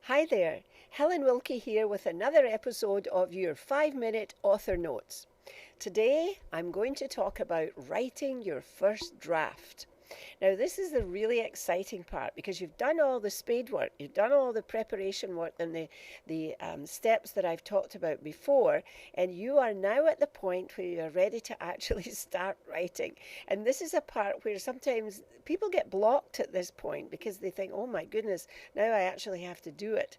Hi there, Helen Wilkie here with another episode of your 5-minute author notes. Today I'm going to talk about writing your first draft. Now, this is the really exciting part because you've done all the spade work, you've done all the preparation work and the steps that I've talked about before, and you are now at the point where you're ready to actually start writing. And this is a part where sometimes people get blocked at this point because they think, oh my goodness, now I actually have to do it.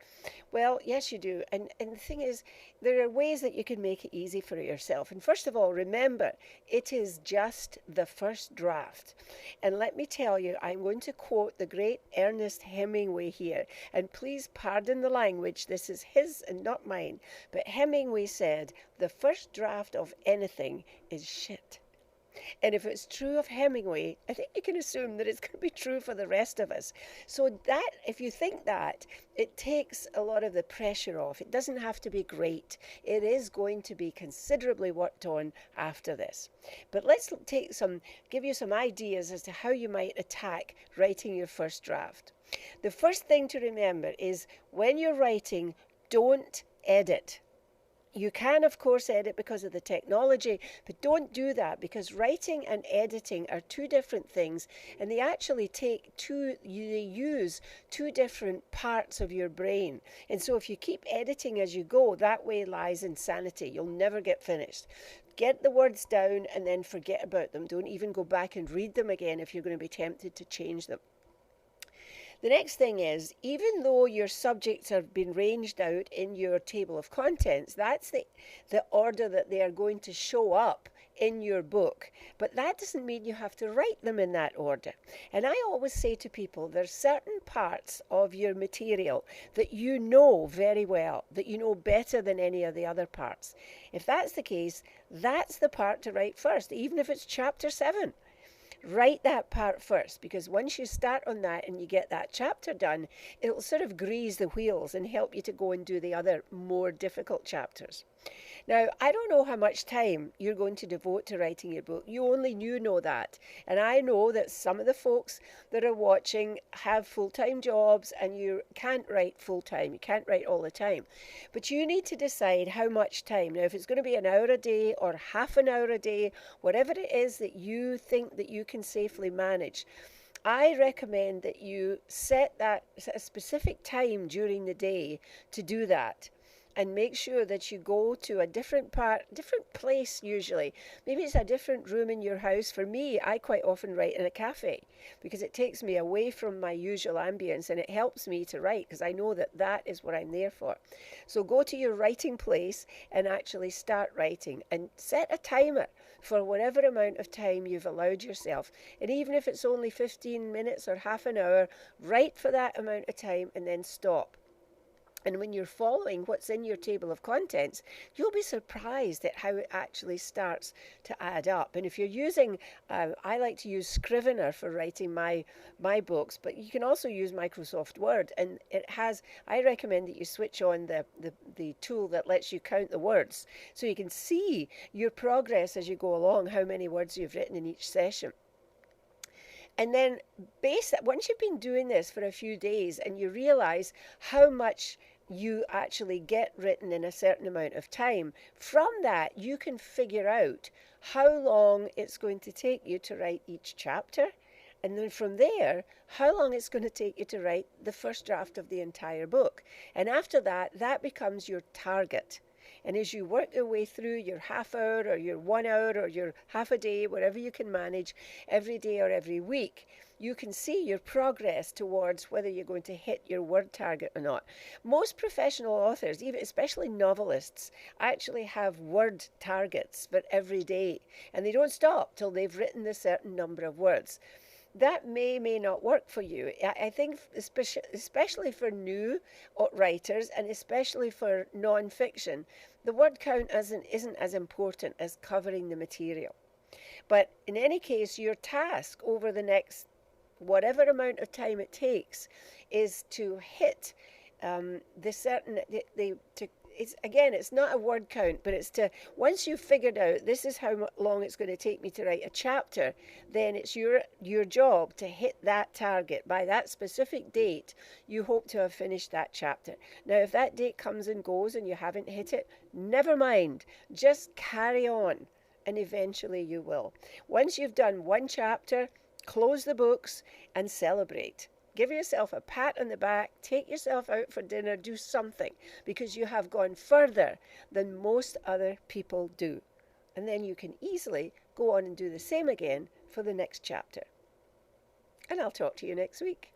Well, yes, you do. And the thing is, there are ways that you can make it easy for yourself. And first of all, remember, it is just the first draft. And let me tell you, I'm going to quote the great Ernest Hemingway here. And please pardon the language, this is his and not mine. But Hemingway said, the first draft of anything is shit. And if it's true of Hemingway, I think you can assume that it's going to be true for the rest of us. So that, if you think that, it takes a lot of the pressure off. It doesn't have to be great. It is going to be considerably worked on after this. But let's give you some ideas as to how you might attack writing your first draft. The first thing to remember is when you're writing, don't edit. You can, of course, edit because of the technology, but don't do that because writing and editing are two different things, and they actually use two different parts of your brain. And so if you keep editing as you go, that way lies insanity. You'll never get finished. Get the words down and then forget about them. Don't even go back and read them again if you're going to be tempted to change them. The next thing is, even though your subjects have been ranged out in your table of contents, that's the order that they are going to show up in your book. But that doesn't mean you have to write them in that order. And I always say to people, there's certain parts of your material that you know very well, that you know better than any of the other parts. If that's the case, that's the part to write first, even if it's chapter 7. Write that part first, because once you start on that and you get that chapter done, it'll sort of grease the wheels and help you to go and do the other more difficult chapters. Now, I don't know how much time you're going to devote to writing your book. You know that. And I know that some of the folks that are watching have full-time jobs and you can't write full-time. You can't write all the time. But you need to decide how much time. Now, if it's going to be an hour a day or half an hour a day, whatever it is that you think that you can safely manage, I recommend that you set a specific time during the day to do that. And make sure that you go to a different place usually. Maybe it's a different room in your house. For me, I quite often write in a cafe because it takes me away from my usual ambience and it helps me to write because I know that that is what I'm there for. So go to your writing place and actually start writing and set a timer for whatever amount of time you've allowed yourself. And even if it's only 15 minutes or half an hour, write for that amount of time and then stop. And when you're following what's in your table of contents, you'll be surprised at how it actually starts to add up. And if you're using, I like to use Scrivener for writing my books, but you can also use Microsoft Word. And I recommend that you switch on the tool that lets you count the words so you can see your progress as you go along, how many words you've written in each session. And then once you've been doing this for a few days and you realize how much you actually get written in a certain amount of time, from that you can figure out how long it's going to take you to write each chapter. And then from there, how long it's going to take you to write the first draft of the entire book. And after that, that becomes your target. And as you work your way through your half hour or your 1 hour or your half a day, whatever you can manage every day or every week, you can see your progress towards whether you're going to hit your word target or not. Most professional authors, even especially novelists, actually have word targets for every day. And they don't stop till they've written a certain number of words. That may not work for you. I think especially for new writers and especially for non-fiction, the word count isn't as important as covering the material. But in any case, your task over the next whatever amount of time it takes is to hit it's not a word count, but it's to, once you've figured out this is how long it's going to take me to write a chapter, then it's your job to hit that target by that specific date. You hope to have finished that chapter. Now, if that date comes and goes and you haven't hit it, never mind. Just carry on, and eventually you will. Once you've done one chapter, close the books and celebrate. Give yourself a pat on the back, take yourself out for dinner, do something, because you have gone further than most other people do. And then you can easily go on and do the same again for the next chapter. And I'll talk to you next week.